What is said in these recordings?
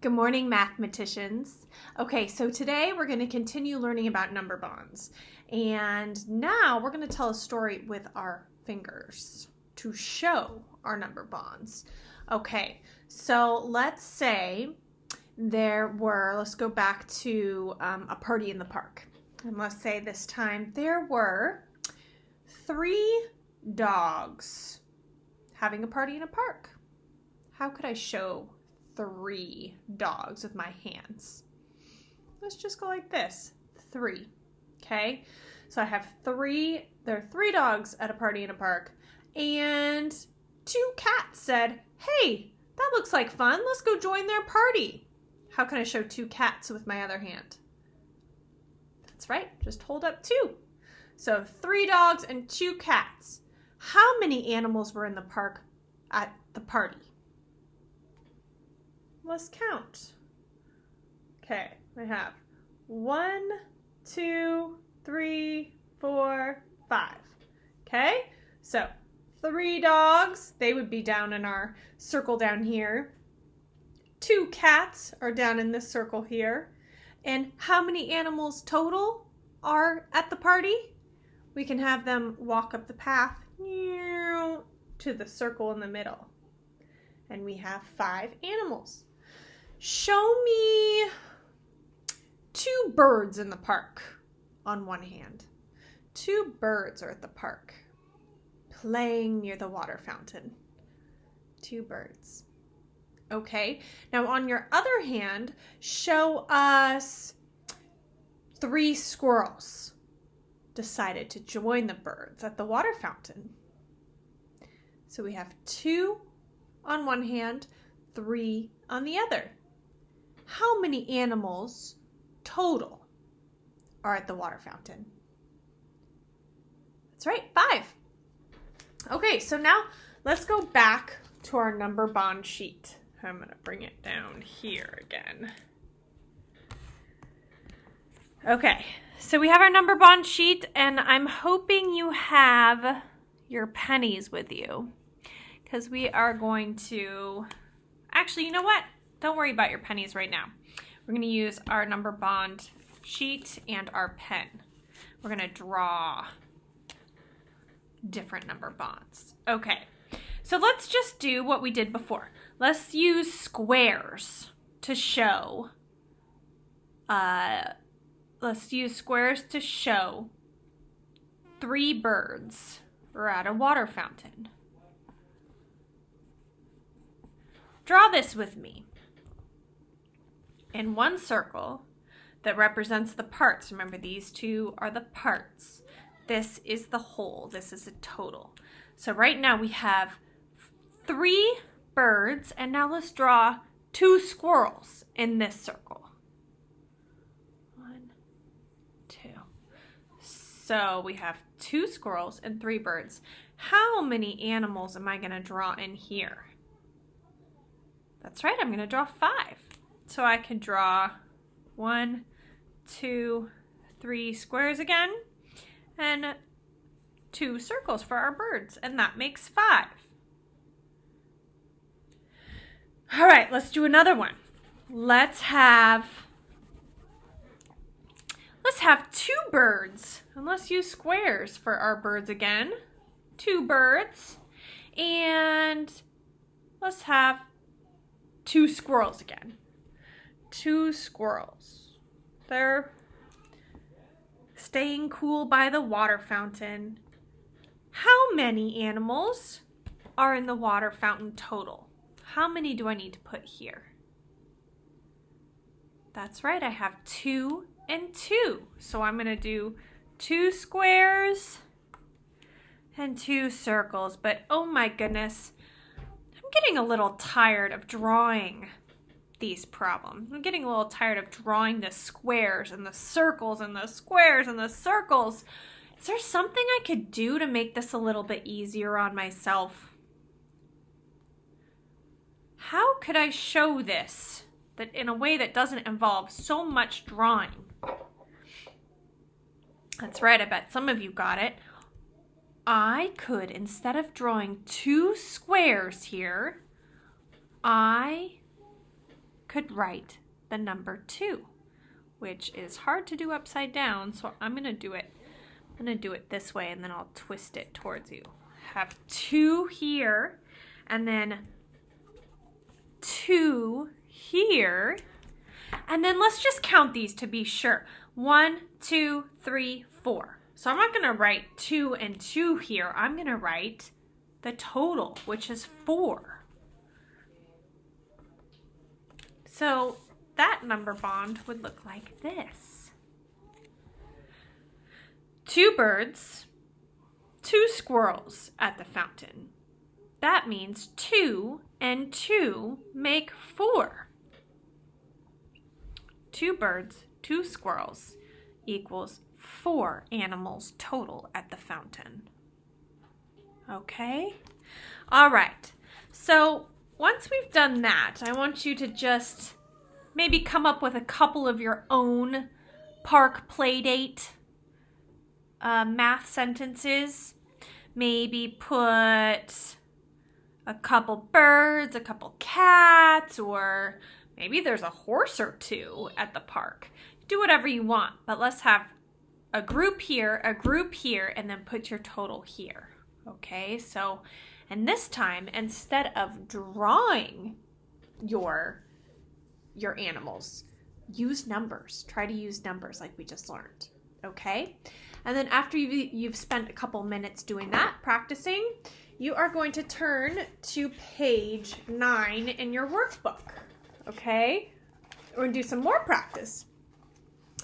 Good morning, mathematicians. Okay, so today we're going to continue learning about number bonds. And now we're going to tell a story with our fingers to show our number bonds. Okay, so let's say let's go back to a party in the park. And let's say this time there were 3 dogs having a party in a park. How could I show 3 dogs with my hands? Let's just go like this. 3. Okay? So I have there are 3 dogs at a party in a park, and 2 cats said, "Hey, that looks like fun. Let's go join their party." How can I show 2 cats with my other hand? That's right. Just hold up 2. So 3 dogs and 2 cats. How many animals were in the park at the party? Let's count. Okay, I have 1, 2, 3, 4, 5. Okay, so 3 dogs, they would be down in our circle down here. 2 cats are down in this circle here. And how many animals total are at the party? We can have them walk up the path to the circle in the middle. And we have 5 animals. Show me 2 birds in the park on one hand. 2 birds are at the park playing near the water fountain. 2 birds. Okay, now on your other hand, show us 3 squirrels decided to join the birds at the water fountain. So we have 2 on one hand, 3 on the other. How many animals total are at the water fountain? That's right, 5. Okay, so now let's go back to our number bond sheet. I'm going to bring it down here again. Okay, so we have our number bond sheet, and I'm hoping you have your pennies with you, because we are going to, actually, you know what? Don't worry about your pennies right now. We're going to use our number bond sheet and our pen. We're going to draw different number bonds. Okay, so let's just do what we did before. Let's use squares to show, 3 birds are at a water fountain. Draw this with me. In one circle that represents the parts. Remember, these 2 are the parts. This is the whole. This is a total. So right now we have 3 birds, and now let's draw 2 squirrels in this circle. 1, 2. So we have 2 squirrels and 3 birds. How many animals am I going to draw in here? That's right, I'm going to draw 5. So I can draw 1, 2, 3 squares again, and 2 circles for our birds, and that makes 5. All right, let's do another one. Let's have 2 birds, and let's use squares for our birds again. 2 birds, and let's have 2 squirrels again. 2 squirrels. They're staying cool by the water fountain. How many animals are in the water fountain total? How many do I need to put here? That's right, I have 2 and 2. So I'm going to do 2 squares and 2 circles. But oh my goodness, I'm getting a little tired of drawing these problems. I'm getting a little tired of drawing the squares and the circles and the squares and the circles. Is there something I could do to make this a little bit easier on myself? How could I show this that in a way that doesn't involve so much drawing? That's right, I bet some of you got it. I could, instead of drawing 2 squares here, I could write the number 2, which is hard to do upside down, so I'm going to do it this way, and then I'll twist it towards you. Have 2 here, and then 2 here, and then let's just count these to be sure. 1, 2, 3, 4. So I'm not going to write 2 and 2 here. I'm going to write the total, which is 4. So that number bond would look like this. 2 birds, 2 squirrels at the fountain. That means 2 and 2 make 4. 2 birds, 2 squirrels equals 4 animals total at the fountain. Okay? All right. So once we've done that, I want you to just maybe come up with a couple of your own park playdate math sentences. Maybe put a couple birds, a couple cats, or maybe there's a horse or 2 at the park. Do whatever you want, but let's have a group here, and then put your total here. Okay, so, and this time, instead of drawing your animals, use numbers. Try to use numbers like we just learned. Okay, and then after you've spent a couple minutes doing that, practicing, you are going to turn to page 9 in your workbook. Okay, we're going to do some more practice.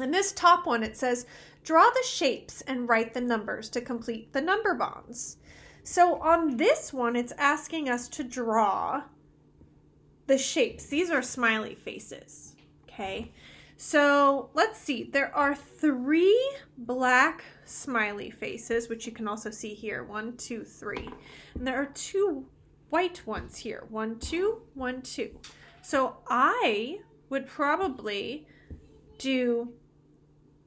In this top one, it says, draw the shapes and write the numbers to complete the number bonds. So on this one, it's asking us to draw the shapes. These are smiley faces, okay? So let's see, there are 3 black smiley faces, which you can also see here, 1, 2, 3. And there are 2 white ones here, 1, 2, 1, 2. So I would probably do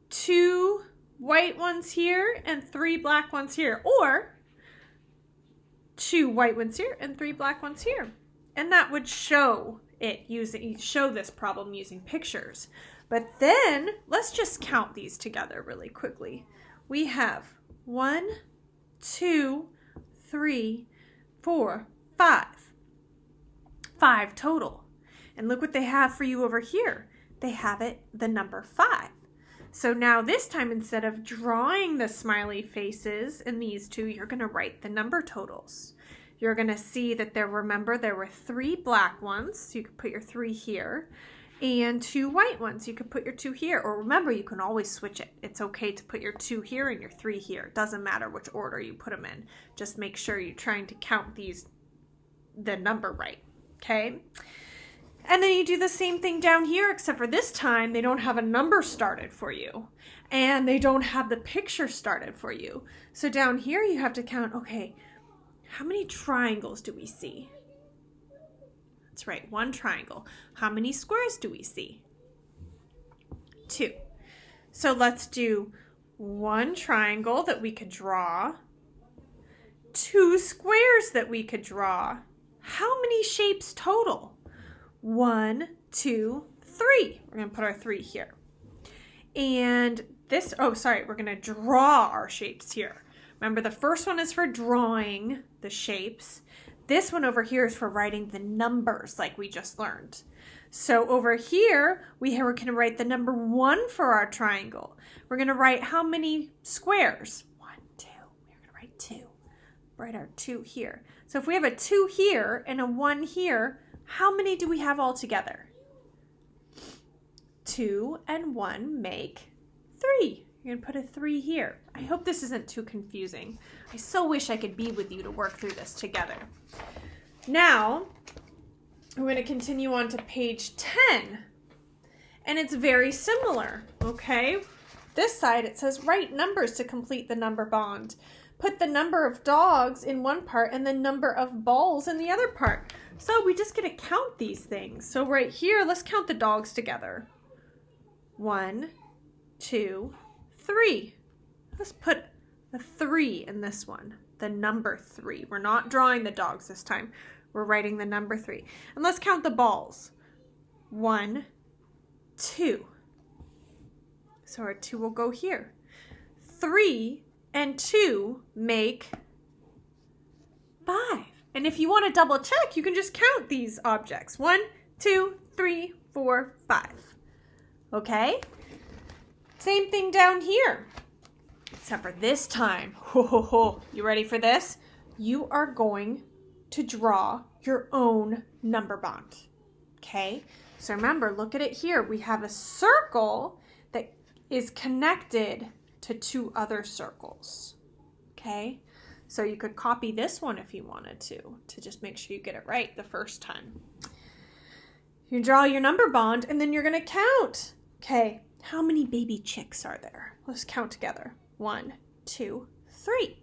2 white ones here and 3 black ones here, or 2 white ones here and 3 black ones here. And that would show this problem using pictures. But then let's just count these together really quickly. We have 1, 2, 3, 4, 5. 5 total. And look what they have for you over here. They have the number 5. So now this time, instead of drawing the smiley faces in these 2, you're going to write the number totals. You're going to see that there were 3 black ones, so you could put your 3 here, and 2 white ones. You could put your 2 here, or remember, you can always switch it. It's okay to put your 2 here and your 3 here. It doesn't matter which order you put them in. Just make sure you're trying to count the number right, okay? And then you do the same thing down here, except for this time they don't have a number started for you, and they don't have the picture started for you. So down here you have to count, okay, how many triangles do we see? That's right, 1 triangle. How many squares do we see? 2. So let's do 1 triangle that we could draw, 2 squares that we could draw. How many shapes total? 1, 2, 3. We're going to put our 3 here. And this, we're going to draw our shapes here. Remember, the first one is for drawing the shapes. This one over here is for writing the numbers like we just learned. So over here, we're going to write the number 1 for our triangle. We're going to write how many squares? 1, 2. We're going to write 2. Write our 2 here. So if we have a 2 here and a 1 here, how many do we have all together? 2 and 1 make 3. You're going to put a 3 here. I hope this isn't too confusing. I so wish I could be with you to work through this together. Now, we're going to continue on to page 10. And it's very similar, okay? This side, it says, write numbers to complete the number bond. Put the number of dogs in one part and the number of balls in the other part. So we just get to count these things. So right here, let's count the dogs together. 1, 2, 3. Let's put a 3 in this one, the number 3. We're not drawing the dogs this time. We're writing the number 3. And let's count the balls. 1, 2. So our 2 will go here. 3 and 2 make 5. And if you want to double check, you can just count these objects. 1, 2, 3, 4, 5. Okay? Same thing down here. Except for this time. Ho, ho, ho. You ready for this? You are going to draw your own number bond. Okay? So remember, look at it here. We have a circle that is connected to 2 other circles. Okay? So you could copy this one if you wanted to just make sure you get it right the first time. You draw your number bond and then you're going to count. Okay, how many baby chicks are there? Let's count together. 1, 2, 3.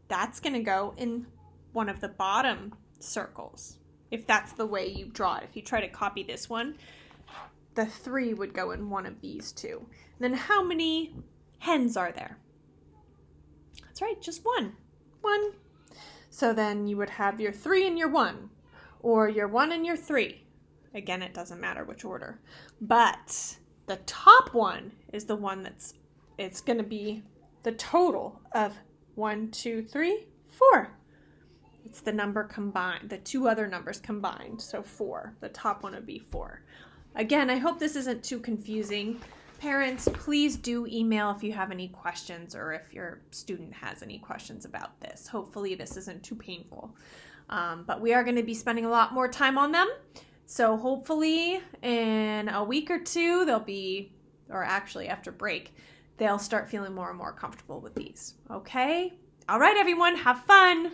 That's going to go in one of the bottom circles, if that's the way you draw it. If you try to copy this one, the 3 would go in one of these 2. And then how many hens are there? That's right, just 1. 1. So then you would have your 3 and your 1, or your 1 and your 3. Again, it doesn't matter which order. But the top one is the one it's going to be the total of 1, 2, 3, 4. It's the number combined, the 2 other numbers combined. So 4. The top one would be 4. Again, I hope this isn't too confusing. Parents, please do email if you have any questions or if your student has any questions about this. Hopefully this isn't too painful. But we are going to be spending a lot more time on them. So hopefully in a week or 2, they'll be, or actually after break, they'll start feeling more and more comfortable with these. Okay? All right, everyone, have fun.